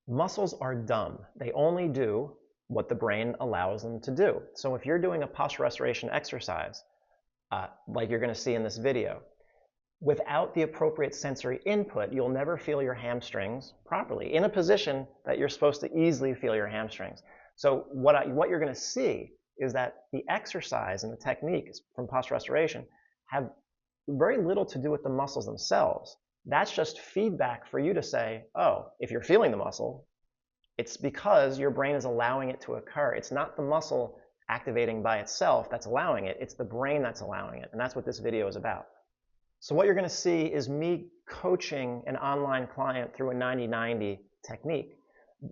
Muscles are dumb. They only do what the brain allows them to do. So if you're doing a postural restoration exercise, like you're going to see in this video, without the appropriate sensory input, you'll never feel your hamstrings properly in a position that you're supposed to easily feel your hamstrings. So what you're going to see is that the exercise and the techniques from postural restoration have very little to do with the muscles themselves. That's just feedback for you to say, oh, if you're feeling the muscle, it's because your brain is allowing it to occur. It's not the muscle activating by itself that's allowing it. It's the brain that's allowing it. And that's what this video is about. So what you're going to see is me coaching an online client through a 90-90 technique.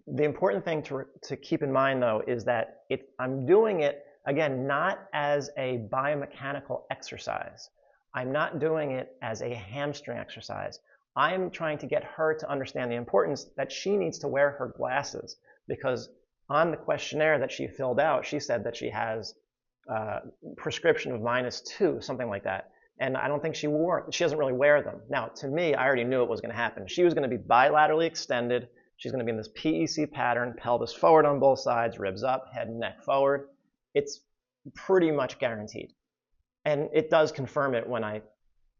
The important thing to keep in mind, though, is that I'm doing it, again, not as a biomechanical exercise. I'm not doing it as a hamstring exercise. I'm trying to get her to understand the importance that she needs to wear her glasses, because on the questionnaire that she filled out, she said that she has a prescription of -2, something like that. And I don't think she doesn't really wear them. Now, to me, I already knew it was going to happen. She was going to be bilaterally extended. She's going to be in this PEC pattern, pelvis forward on both sides, ribs up, head and neck forward. It's pretty much guaranteed. And it does confirm it when I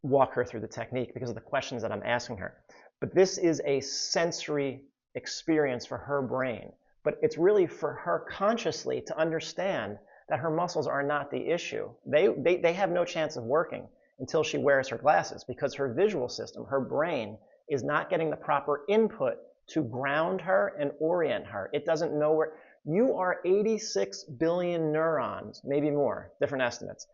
walk her through the technique because of the questions that I'm asking her. But this is a sensory experience for her brain. But it's really for her consciously to understand that her muscles are not the issue. They have no chance of working until she wears her glasses, because her visual system, her brain, is not getting the proper input to ground her and orient her. It doesn't know where. You are 86 billion neurons, maybe more, different estimates.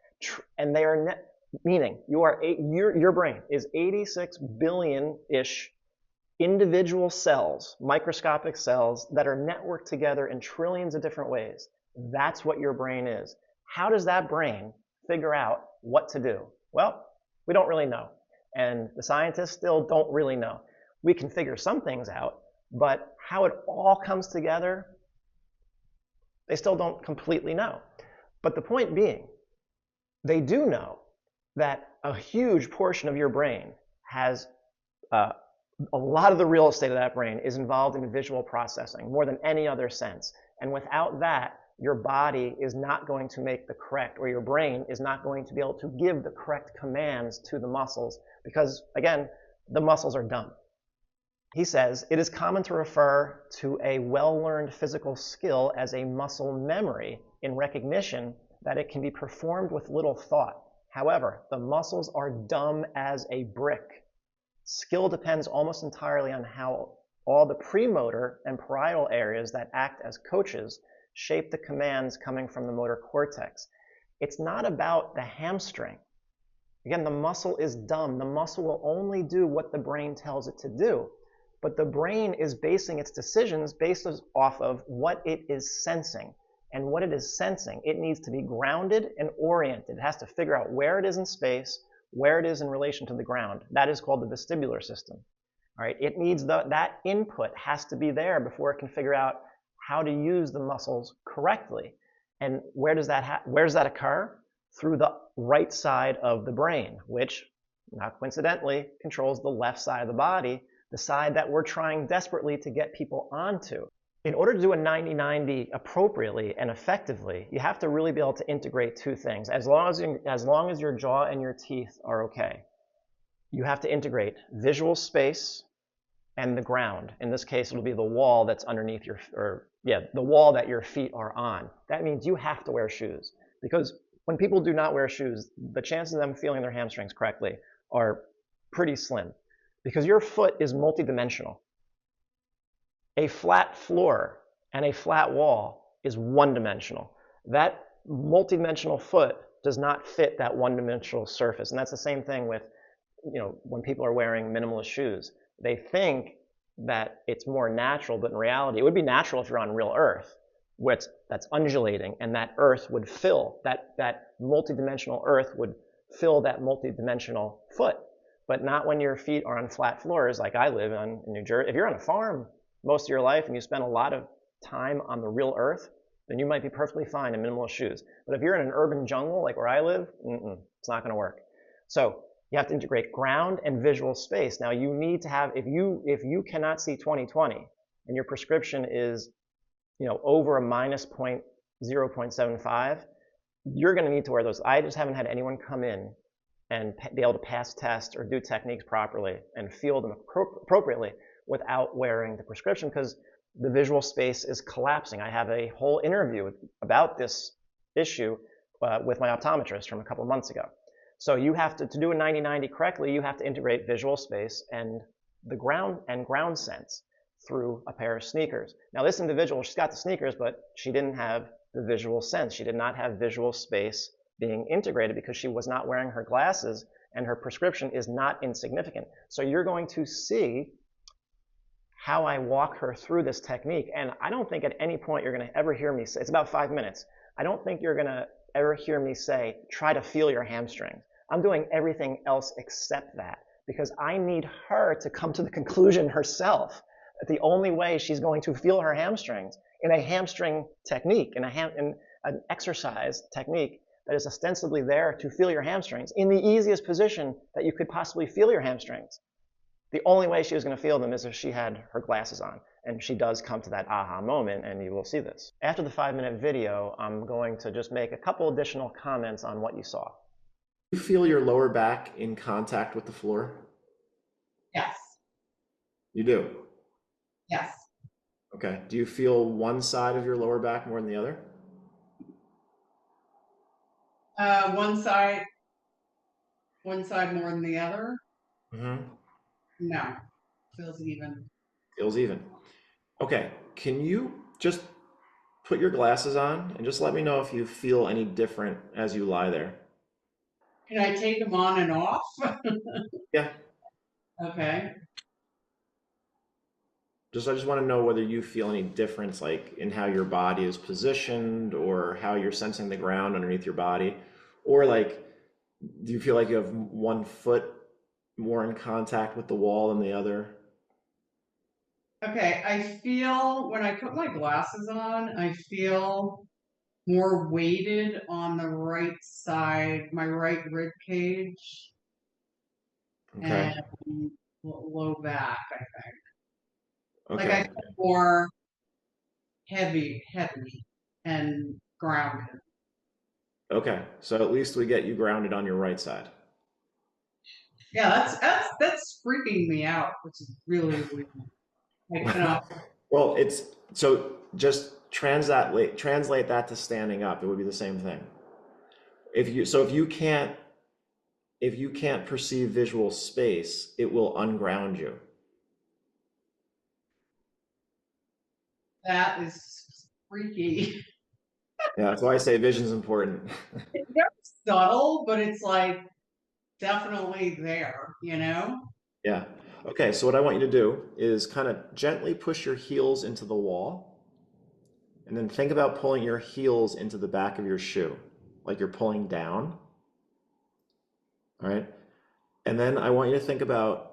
And they are meaning your brain is 86 billion-ish individual cells, microscopic cells, that are networked together in trillions of different ways. That's what your brain is. How does that brain figure out what to do? Well, we don't really know. And the scientists still don't really know. We can figure some things out, but how it all comes together, they still don't completely know. But the point being, they do know that a huge portion of your brain has a lot of the real estate of that brain is involved in visual processing more than any other sense. And without that, your body is not going to make the correct, or your brain is not going to be able to give the correct commands to the muscles, because, again, the muscles are dumb. He says, it is common to refer to a well-learned physical skill as a muscle memory in recognition that it can be performed with little thought. However, the muscles are dumb as a brick. Skill depends almost entirely on how all the premotor and parietal areas that act as coaches shape the commands coming from the motor cortex. It's not about the hamstring. Again, the muscle is dumb. The muscle will only do what the brain tells it to do. But the brain is basing its decisions based off of what it is sensing. And what it is sensing, it needs to be grounded and oriented. It has to figure out where it is in space, where it is in relation to the ground. That is called the vestibular system. All right, it needs that input has to be there before it can figure out how to use the muscles correctly. And where does that occur? Through the right side of the brain, which, not coincidentally, controls the left side of the body, the side that we're trying desperately to get people onto. In order to do a 90-90 appropriately and effectively, you have to really be able to integrate two things. As long as your jaw and your teeth are okay, you have to integrate visual space and the ground. In this case, it'll be the wall that's underneath the wall that your feet are on. That means you have to wear shoes, because when people do not wear shoes, the chances of them feeling their hamstrings correctly are pretty slim, because your foot is multidimensional. A flat floor and a flat wall is one-dimensional. That multidimensional foot does not fit that one-dimensional surface. And that's the same thing with, when people are wearing minimalist shoes. They think that it's more natural, but in reality, it would be natural if you're on real earth, that's undulating, and that earth would fill, that multidimensional earth would fill that multidimensional foot. But not when your feet are on flat floors like I live in New Jersey. If you're on a farm most of your life and you spend a lot of time on the real earth, then you might be perfectly fine in minimalist shoes. But if you're in an urban jungle like where I live, it's not going to work. So you have to integrate ground and visual space. Now you need to have, if you cannot see 20/20, and your prescription is, over a minus 0.75, you're going to need to wear those. I just haven't had anyone come in and be able to pass tests or do techniques properly and feel them appropriately without wearing the prescription, because the visual space is collapsing. I have a whole interview about this issue with my optometrist from a couple of months ago. So you have to do a 90-90 correctly, you have to integrate visual space and the ground sense through a pair of sneakers. Now this individual, she's got the sneakers, but she didn't have the visual sense. She did not have visual space being integrated because she was not wearing her glasses, and her prescription is not insignificant. So you're going to see how I walk her through this technique, and I don't think at any point you're going to ever hear me say, it's about 5 minutes, I don't think you're going to ever hear me say, try to feel your hamstrings. I'm doing everything else except that, because I need her to come to the conclusion herself that the only way she's going to feel her hamstrings in a hamstring technique, in an exercise technique that is ostensibly there to feel your hamstrings in the easiest position that you could possibly feel your hamstrings. The only way she was going to feel them is if she had her glasses on. And she does come to that aha moment, and you will see this. After the 5-minute video, I'm going to just make a couple additional comments on what you saw. You feel your lower back in contact with the floor? Yes. You do? Yes. Okay. Do you feel one side of your lower back more than the other? One side more than the other. Mm-hmm. No, feels even. Feels even. Okay. Can you just put your glasses on and just let me know if you feel any different as you lie there? Can I take them on and off? Yeah. Okay. I just want to know whether you feel any difference, like in how your body is positioned or how you're sensing the ground underneath your body, or like, do you feel like you have one foot more in contact with the wall than the other? Okay, I feel when I put my glasses on, I feel more weighted on the right side, my right rib cage, Okay. and low back, I think. Like I Okay. feel more heavy, and grounded. Okay. So at least we get you grounded on your right side. Yeah, that's freaking me out, which is really weird. I cannot. Well, it's so just translate that to standing up. It would be the same thing. If you can't perceive visual space, it will unground you. That is freaky. Yeah, that's why I say vision's important. It's very subtle, but it's like definitely there, you know? Yeah. Okay, so what I want you to do is kind of gently push your heels into the wall, and then think about pulling your heels into the back of your shoe, like you're pulling down. All right. And then I want you to think about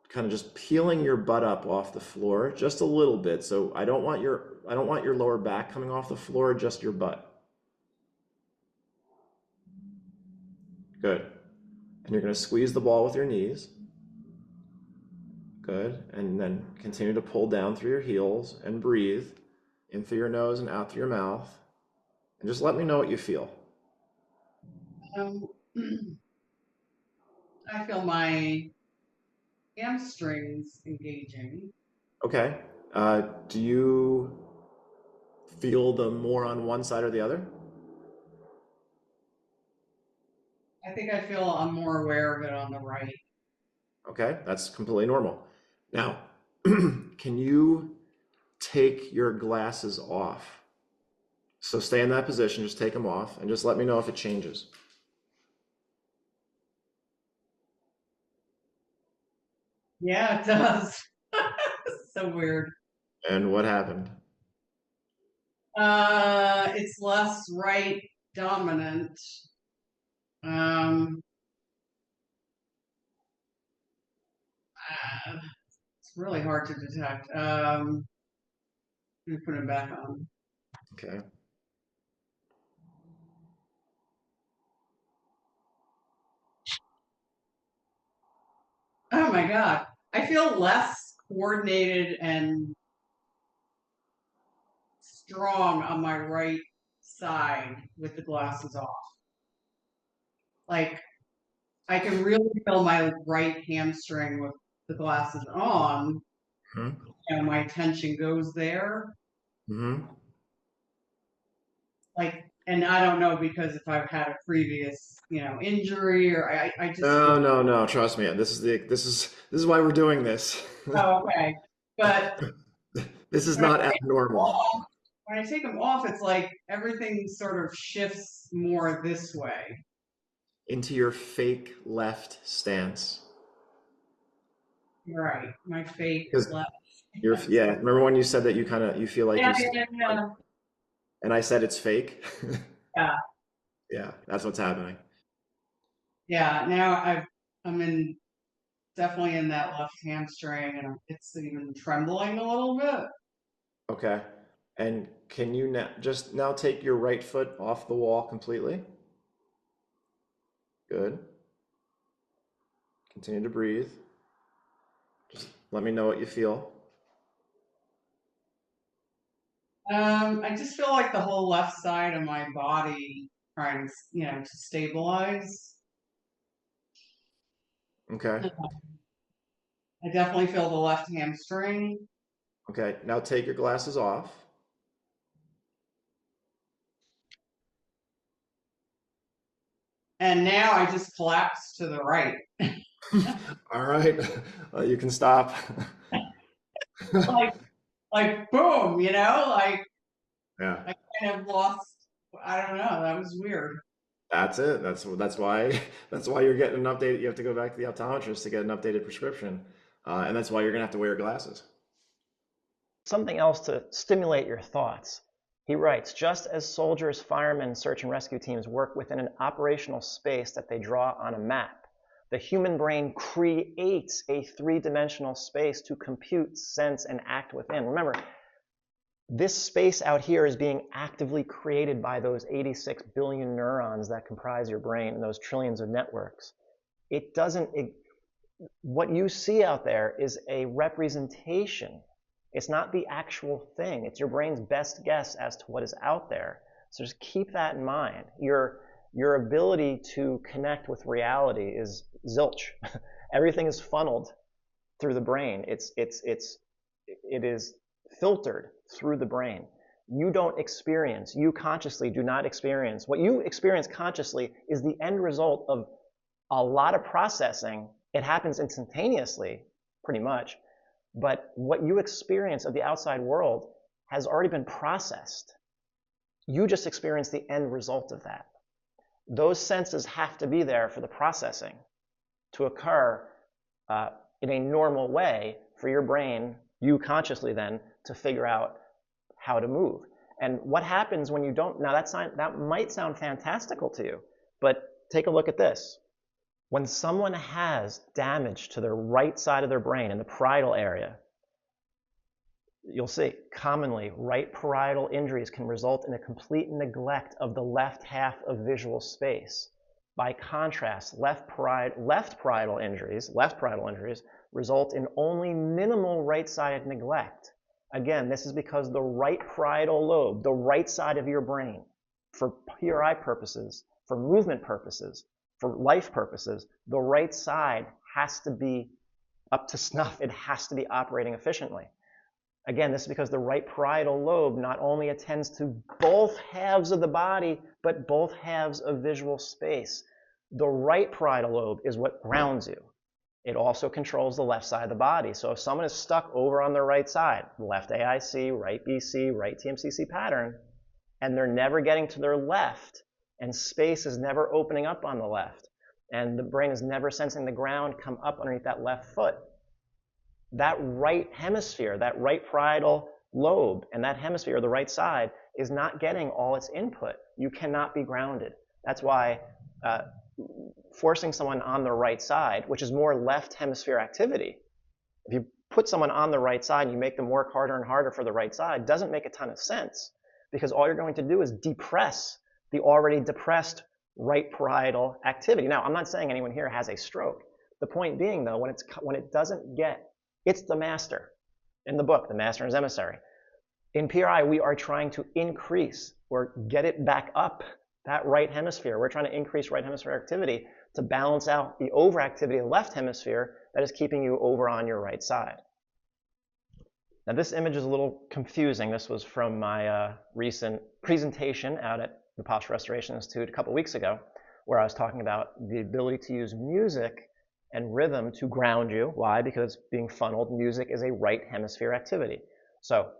kind of just peeling your butt up off the floor just a little bit. So I don't want your lower back coming off the floor, just your butt. Good. And you're going to squeeze the ball with your knees. Good. And then continue to pull down through your heels and breathe in through your nose and out through your mouth. And just let me know what you feel. Um, I feel my hamstrings engaging. Okay. Do you feel them more on one side or the other? I think I feel I'm more aware of it on the right. Okay, that's completely normal. Now, can you take your glasses off? So stay in that position, just take them off, and just let me know if it changes. Yeah, it does. So weird. And what happened? It's less right dominant. Um, it's really hard to detect. Let me put it back on. Okay. Oh my God. I feel less coordinated and strong on my right side with the glasses off. Like, I can really feel my right hamstring with the glasses on, Mhm. and my attention goes there. Mm-hmm. Like, and I don't know because if I've had a previous, injury, or I just feel. No, no, no. Trust me. This is why we're doing this. Oh, okay. But This is when I not take them abnormal. off, it's like everything sort of shifts more this way. Into your fake left stance. Right, my fake Because left. yeah. Remember when you said that you feel like Yeah, you're, yeah, yeah, and I said it's fake. yeah, Yeah, that's what's happening. yeah. Now I'm in definitely in that left hamstring, and it's even trembling a little bit. Okay. And can you now take your right foot off the wall completely? Good. Continue to breathe. Just let me know what you feel. I just feel like the whole left side of my body trying, to stabilize. Okay. I definitely feel the left hamstring. Okay. Now take your glasses off. And now I just collapse to the right. All right. You can stop. like like boom, like Yeah. I kind of lost. I don't know. That was weird. That's it. That's why that's why you're getting an update. You have to go back to the optometrist to get an updated prescription, and that's why you're gonna have to wear glasses. Something else to stimulate your thoughts. He writes, just as soldiers, firemen, search and rescue teams work within an operational space that they draw on a map, the human brain creates a three-dimensional space to compute, sense, and act within. Remember, this space out here is being actively created by those 86 billion neurons that comprise your brain and those trillions of networks. What you see out there is a representation. It's not the actual thing. It's your brain's best guess as to what is out there. So just keep that in mind. Your ability to connect with reality is zilch. Everything is funneled through the brain. It is filtered through the brain. You consciously do not experience. What you experience consciously is the end result of a lot of processing. It happens instantaneously, pretty much. But what you experience of the outside world has already been processed. You just experience the end result of that. Those senses have to be there for the processing to occur in a normal way for your brain, you consciously then, to figure out how to move. And what happens when you don't, now that might sound fantastical to you, but take a look at this. When someone has damage to their right side of their brain in the parietal area, you'll see commonly right parietal injuries can result in a complete neglect of the left half of visual space. By contrast, left parietal injuries result in only minimal right-sided neglect. Again, this is because the right parietal lobe, the right side of your brain, for PRI purposes, for movement purposes, for life purposes, the right side has to be up to snuff. It has to be operating efficiently. Again, this is because the right parietal lobe not only attends to both halves of the body, but both halves of visual space. The right parietal lobe is what grounds you. It also controls the left side of the body. So if someone is stuck over on their right side, left AIC, right BC, right TMCC pattern, and they're never getting to their left, and space is never opening up on the left, and the brain is never sensing the ground come up underneath that left foot, that right hemisphere, that right parietal lobe, and that hemisphere, the right side, is not getting all its input. You cannot be grounded. That's why forcing someone on the right side, which is more left hemisphere activity, if you put someone on the right side and you make them work harder and harder for the right side, doesn't make a ton of sense, because all you're going to do is depress the already depressed right parietal activity. Now, I'm not saying anyone here has a stroke. The point being, though, when it doesn't get, it's the master in the book, The Master and His Emissary. In PRI, we are trying to increase or get it back up, that right hemisphere. We're trying to increase right hemisphere activity to balance out the overactivity of the left hemisphere that is keeping you over on your right side. Now this image is a little confusing. This was from my recent presentation out at the Postural Restoration Institute a couple weeks ago, where I was talking about the ability to use music and rhythm to ground you. Why? Because being funneled, music is a right hemisphere activity. So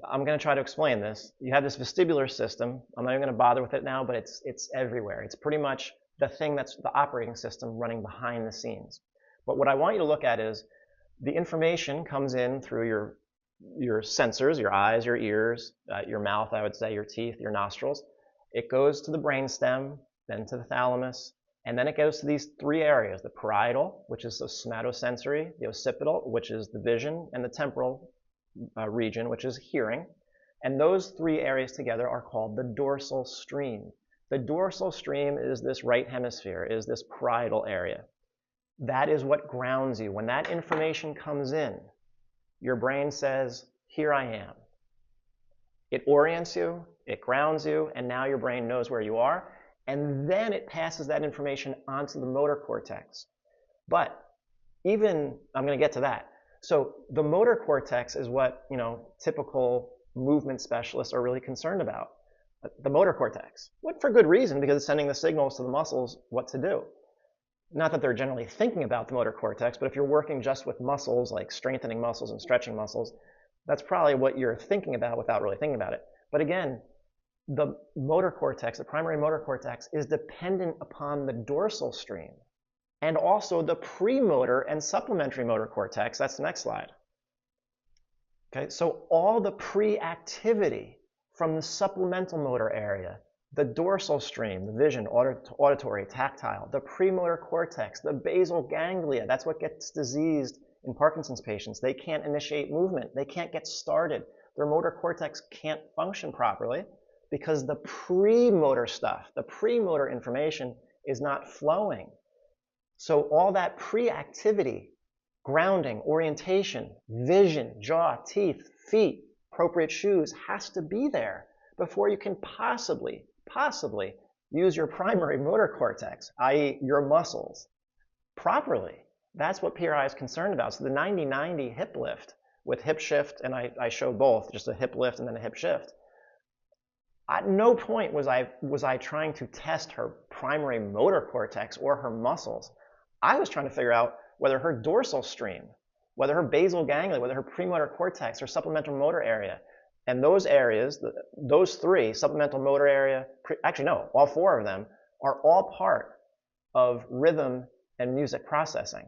I'm going to try to explain this. You have this vestibular system. I'm not even going to bother with it now, but it's everywhere. It's pretty much the thing that's the operating system running behind the scenes. But what I want you to look at is the information comes in through your sensors, your eyes, your ears, your mouth, I would say, your teeth, your nostrils. It goes to the brainstem, then to the thalamus, and then it goes to these three areas: the parietal, which is the somatosensory, the occipital, which is the vision, and the temporal region, which is hearing. And those three areas together are called the dorsal stream. The dorsal stream is this right hemisphere, is this parietal area. That is what grounds you. When that information comes in, your brain says, here I am. It orients you, it grounds you, and now your brain knows where you are, and then it passes that information onto the motor cortex. But I'm going to get to that. So the motor cortex is what, typical movement specialists are really concerned about. The motor cortex. What for good reason, because it's sending the signals to the muscles what to do. Not that they're generally thinking about the motor cortex, but if you're working just with muscles, like strengthening muscles and stretching muscles, that's probably what you're thinking about without really thinking about it. But again, the motor cortex, the primary motor cortex, is dependent upon the dorsal stream and also the premotor and supplementary motor cortex. That's the next slide. Okay, so all the pre-activity from the supplemental motor area, the dorsal stream, the vision, auditory, tactile, the premotor cortex, the basal ganglia, that's what gets diseased in Parkinson's patients. They can't initiate movement. They can't get started. Their motor cortex can't function properly because the premotor stuff, the premotor information is not flowing. So all that pre-activity, grounding, orientation, vision, jaw, teeth, feet, appropriate shoes has to be there before you can possibly use your primary motor cortex, i.e. your muscles, properly. That's what PRI is concerned about. So the 90-90 hip lift with hip shift, and I show both, just a hip lift and then a hip shift. At no point was I trying to test her primary motor cortex or her muscles. I was trying to figure out whether her dorsal stream, whether her basal ganglia, whether her premotor cortex or supplemental motor area, and those areas, those three, supplemental motor area, actually no, all four of them, are all part of rhythm and music processing.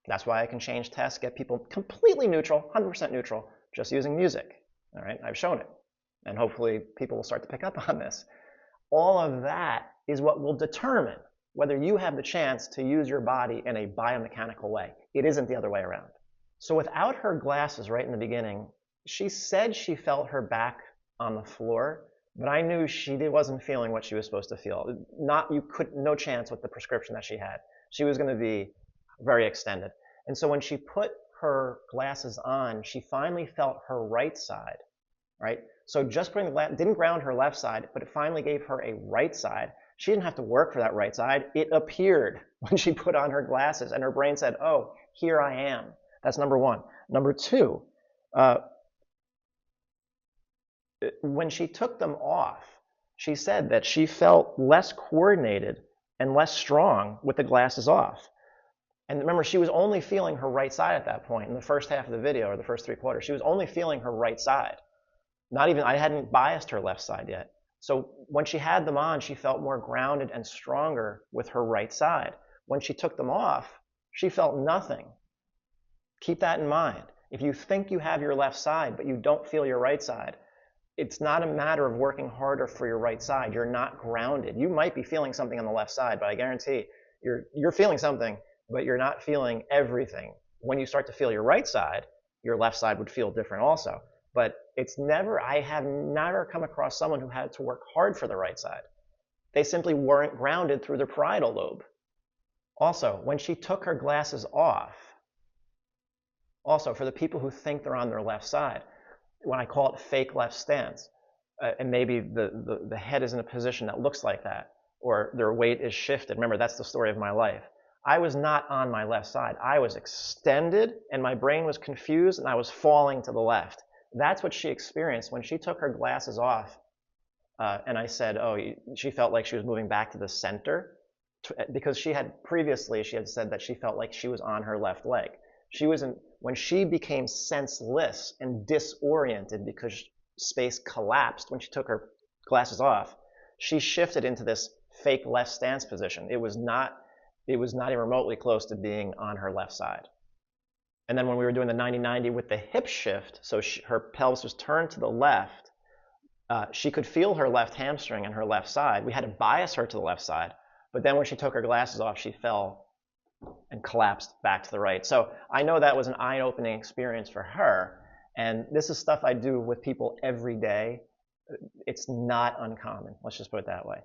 That's why I can change tests, get people completely neutral, 100% neutral, just using music. All right, I've shown it. And hopefully people will start to pick up on this. All of that is what will determine whether you have the chance to use your body in a biomechanical way. It isn't the other way around. So without her glasses right in the beginning, she said she felt her back on the floor, but I knew she wasn't feeling what she was supposed to feel. No chance with the prescription that she had. She was going to be very extended. And so when she put her glasses on, she finally felt her right side, right? So just putting the glass didn't ground her left side, but it finally gave her a right side. She didn't have to work for that right side. It appeared when she put on her glasses, and her brain said, oh, here I am. That's number one. Number two, when she took them off, she said that she felt less coordinated and less strong with the glasses off. And remember, she was only feeling her right side at that point in the first half of the video, or the first 3 quarters. She was only feeling her right side. I hadn't biased her left side yet. So when she had them on, she felt more grounded and stronger with her right side. When she took them off, she felt nothing. Keep that in mind. If you think you have your left side, but you don't feel your right side, it's not a matter of working harder for your right side. You're not grounded. You might be feeling something on the left side, but I guarantee you're feeling something, but you're not feeling everything. When you start to feel your right side, your left side would feel different also. But I have never come across someone who had to work hard for the right side. They simply weren't grounded through their parietal lobe. Also, when she took her glasses off, also for the people who think they're on their left side, when I call it fake left stance, and maybe the head is in a position that looks like that, or their weight is shifted. Remember, that's the story of my life. I was not on my left side. I was extended, and my brain was confused, and I was falling to the left. That's what she experienced when she took her glasses off. And I said, oh, she felt like she was moving back to the center, because she had said that she felt like she was on her left leg. When she became senseless and disoriented because space collapsed when she took her glasses off, she shifted into this fake left stance position. It was not even remotely close to being on her left side. And then when we were doing the 90-90 with the hip shift, so her pelvis was turned to the left, she could feel her left hamstring and her left side. We had to bias her to the left side. But then when she took her glasses off, she fell and collapsed back to the right. So I know that was an eye-opening experience for her. And this is stuff I do with people every day. It's not uncommon. Let's just put it that way.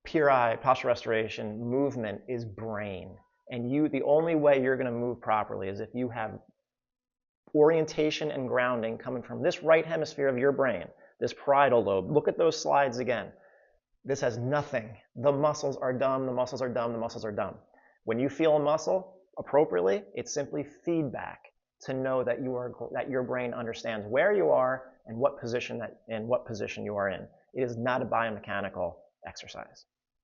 PRI, postural restoration, movement is brain. And the only way you're going to move properly is if you have orientation and grounding coming from this right hemisphere of your brain, this parietal lobe. Look at those slides again. This has nothing. The muscles are dumb, the muscles are dumb, the muscles are dumb. When you feel a muscle appropriately, it's simply feedback to know that your brain understands where you are and what position you are in. It is not a biomechanical exercise.